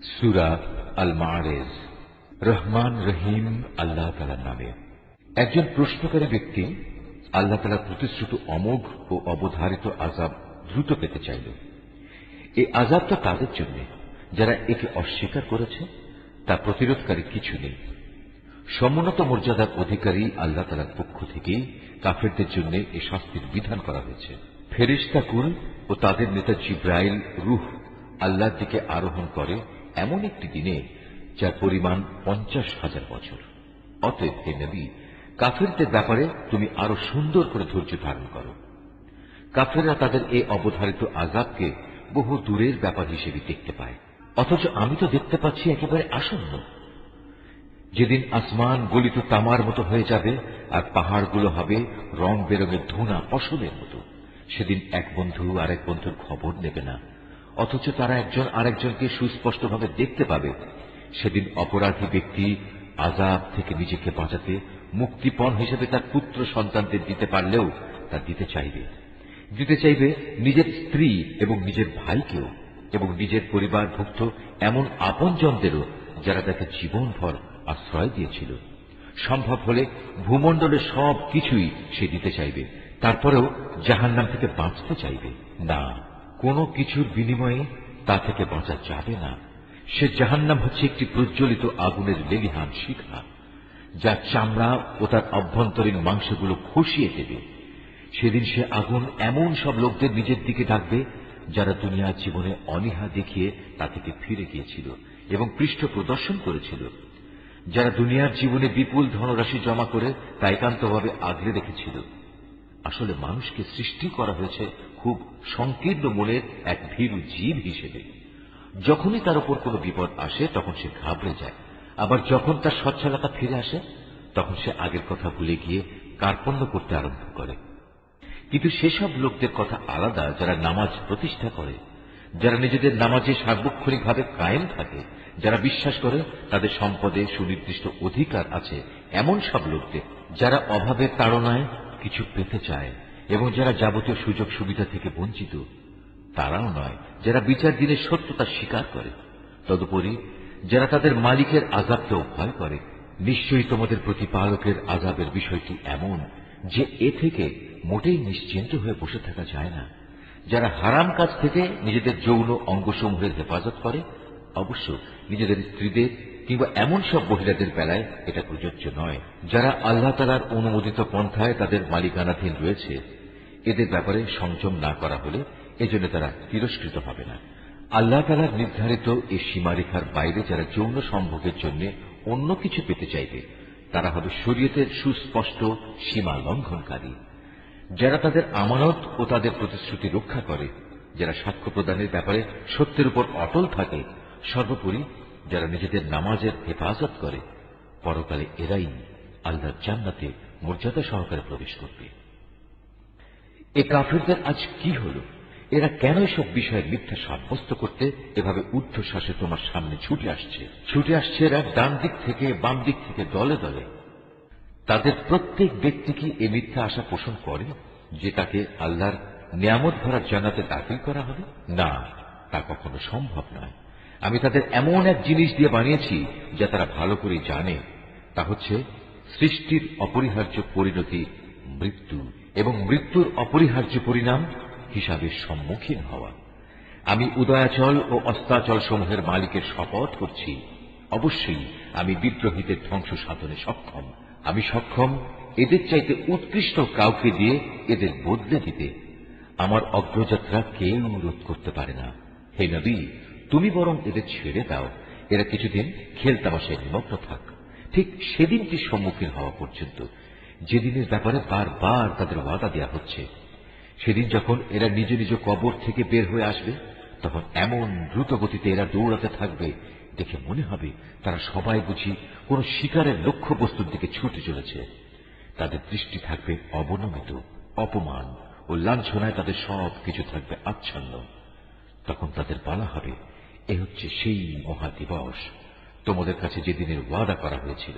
সূরা আল মাআরিজ। রহমান রহিম আল্লাহ তাআলার নামে। একজন প্রশ্নকারী ব্যক্তি আল্লাহ তাআলার প্রতিশ্রুত অমোঘ ও অবধারিত আযাব দ্রুত পেতে চাইল। এই আযাবটা তাদের জন্য যারা একে অস্বীকার করেছে, তা প্রতিরোধকারী কিছু নেই। সমুন্নত মর্যাদার অধিকারী আল্লাহ তাআলার পক্ষ থেকে কাফেরদের জন্য এই শাস্তির বিধান করা হয়েছে। ফেরেশতাকুল ও তাদের নেতা জিবরাইল রূহ আল্লাহর দিকে আরোহণ করে এমন একটি দিনে যার পরিমাণ 50,000 বছর। অতএব হে নবী, কাফেরদের ব্যাপারে তুমি আরো সুন্দর করে ধৈর্য ধারণ করো। কাফেররা তাদের এই অবধারিত আযাবকে বহু দূরের ব্যাপার হিসেবে দেখতে পায়, অথচ আমি তো দেখতে পাচ্ছি একেবারে আসন্ন। যেদিন আসমান গলিত তামার মতো হয়ে যাবে আর পাহাড়গুলো হবে রং বেরঙের ধুনা ফসলের মতো, সেদিন এক বন্ধু আরেক বন্ধুর খবর নেবে না, অথচ তারা একজন আরেকজনকে সুস্পষ্টভাবে দেখতে পাবে। সেদিন অপরাধী ব্যক্তি আযাব থেকে নিজেকে বাঁচাতে মুক্তিপণ হিসেবে তার পুত্র সন্তানদের দিতে পারলেও তা দিতে চাইবে নিজের স্ত্রী এবং নিজের ভাইকেও, এবং নিজের পরিবারভুক্ত এমন আপনজনদেরও যারা তাকে জীবনভর আশ্রয় দিয়েছিল। সম্ভব হলে ভূমণ্ডলের সব কিছুই সে দিতে চাইবে, তারপরেও জাহান্নাম থেকে বাঁচতে চাইবে না। কোনো কিছুর বিনিময়ে তা থেকে বাঁচা যাবে না। সে জাহান্নাম হচ্ছে একটি প্রজ্বলিত আগুনের লেলিহান শিখা, যা চামড়া ও তার অভ্যন্তরীণ মাংসগুলো খসিয়ে দেবে। সেদিন সে আগুন এমন সব লোকদের নিজের দিকে ডাকবে যারা দুনিয়ার জীবনে অনীহা দেখিয়ে তা থেকে ফিরে গিয়েছিল এবং পৃষ্ঠ প্রদর্শন করেছিল, যারা দুনিয়ার জীবনে বিপুল ধনরাশি জমা করে তা একান্তভাবে আগলে রেখেছিল। আসলে মানুষকে সৃষ্টি করা হয়েছে খুব সংকীর্ণ মনের এক ভীরু জীব হিসেবে। যখনই তার উপর কোনো বিপদ আসে তখন সে ঘাবড়ে যায়, আবার যখন তার সচ্ছলতা ফিরে আসে তখন সে আগের কথা ভুলে গিয়ে কার্পণ্য করতে আরম্ভ করে। কিন্তু সেসব লোকদের কথা আলাদা যারা নামাজ প্রতিষ্ঠা করে, যারা নিজেদের নামাজে সার্বক্ষণিকভাবে কায়েম থাকে, যারা বিশ্বাস করে তাদের সম্পদে সুনির্দিষ্ট অধিকার আছে, এমন সব লোকদের যারা অভাবের তাড়নায় কিছু পেতে চায় এবং যারা যাবতীয় সুযোগ সুবিধা থেকে বঞ্চিত। তারাও নয় যারা বিচার দিনে সত্যতা স্বীকার করে। তদুপরি যারা তাদের মালিকের আযাবকেও ভয় করে। নিশ্চয়ই তোমাদের প্রতিপালকের আযাবের বিষয়টি এমন যে এ থেকে মোটেই নিশ্চিন্ত হয়ে বসে থাকা যায় না। যারা হারাম কাজ থেকে নিজেদের যৌন অঙ্গসমূহের হেফাজত করে, অবশ্য নিজেদের স্ত্রীদের কিংবা এমন সব মহিলাদের বেলায় এটা প্রযোজ্য নয় যারা আল্লাহ তাআলার অনুমোদিত পন্থায় তাদের মালিকানাধীন রয়েছে। এদের ব্যাপারে সংযম না করা হলে এজন্য তারা তিরস্কৃত হবে না। আল্লাহ তাআলার নির্ধারিত এই সীমারেখার বাইরে যারা যৌন সম্ভোগের জন্য অন্য কিছু পেতে চাইবে তারা হবে শরীয়তের সুস্পষ্ট সীমা লঙ্ঘনকারী। যারা তাদের আমানত ও তাদের প্রতিশ্রুতি রক্ষা করে, যারা সাক্ষ্য প্রদানের ব্যাপারে সত্যের উপর অটল থাকে, সর্বোপরি যারা নিজেদের নামাজের হেফাজত করে, পরকালে এরাই আল্লাহর জান্নাতে মর্যাদা সহকারে প্রবেশ করবে। এ কাফেরদের আজ কি হল? এরা কেন এসব বিষয়ে মিথ্যা সাব্যস্ত করতে এভাবে ঊর্ধ্বশ্বাসে তোমার সামনে ছুটে আসছে এরা ডান দিক থেকে বাম দিক থেকে দলে দলে। তাদের প্রত্যেক ব্যক্তি কি এ মিথ্যা আশা পোষণ করে যে তাকে আল্লাহর নিয়ামত ভরা জান্নাতে দাখিল করা হবে? না, তা কখনো সম্ভব নয়। আমি তাদের এমন এক জিনিস দিয়ে বানিয়েছি যা তারা ভালো করে জানে, তা হচ্ছে সৃষ্টির অপরিহার্য পরিণতি মৃত্যু এবং মৃত্যুর অপরিহার্য পরিণাম হিসাবের সম্মুখীন হওয়া। আমি উদয়াচল ও অস্তাচল সমূহের মালিকের শপথ করছি, অবশ্যই আমি বিদ্রোহীদের ধ্বংস সাধনে সক্ষম। আমি সক্ষম এদের চাইতে উৎকৃষ্ট কাউকে দিয়ে এদের বদলে দিতে। আমার অগ্রযাত্রা কেউ রোধ করতে পারে না। হে নবী, তুমি বরং এদের ছেড়ে দাও, এরা কিছুদিন খেলতামাশায় নিমগ্ন থাক, ঠিক সেদিনটির সম্মুখীন হওয়া পর্যন্ত যেদিনের ব্যাপারে বারবার তাদের ওয়াদা দেওয়া হচ্ছে। সেদিন যখন এরা নিজ নিজ কবর থেকে বের হয়ে আসবে, তখন এমন দ্রুত গতিতে এরা দৌড়াতে থাকবে, দেখে মনে হবে তারা সবাই বুঝি কোন শিকারের লক্ষ্য বস্তুর দিকে ছুটে চলেছে। তাদের দৃষ্টি থাকবে অবনমিত, অপমান ও লাঞ্ছনায় তাদের সব কিছু থাকবে আচ্ছন্ন। তখন তাদের বলা হবে, এ হচ্ছে সেই মহা দিবস তোমাদের কাছে যেদিনের ওয়াদা করা হয়েছিল।